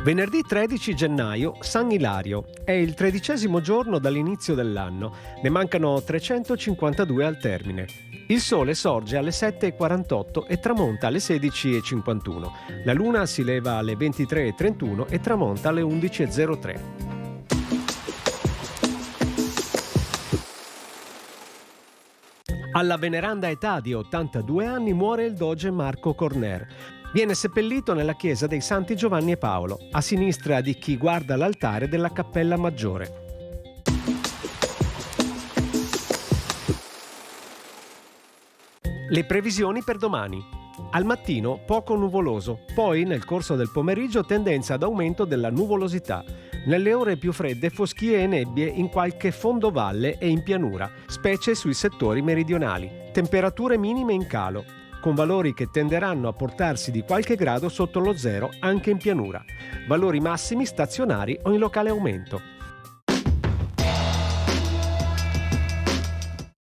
Venerdì 13 gennaio, San Ilario. È il 13° giorno dall'inizio dell'anno. Ne mancano 352 al termine. Il sole sorge alle 7:48 e tramonta alle 16:51. La luna si leva alle 23:31 e tramonta alle 11:03. Alla veneranda età di 82 anni muore il doge Marco Corner. Viene seppellito nella chiesa dei Santi Giovanni e Paolo, a sinistra di chi guarda l'altare della Cappella Maggiore. Le previsioni per domani. Al mattino poco nuvoloso, poi nel corso del pomeriggio tendenza ad aumento della nuvolosità. Nelle ore più fredde foschie e nebbie in qualche fondovalle e in pianura, specie sui settori meridionali. Temperature minime in calo, con valori che tenderanno a portarsi di qualche grado sotto lo zero anche in pianura. Valori massimi stazionari o in locale aumento.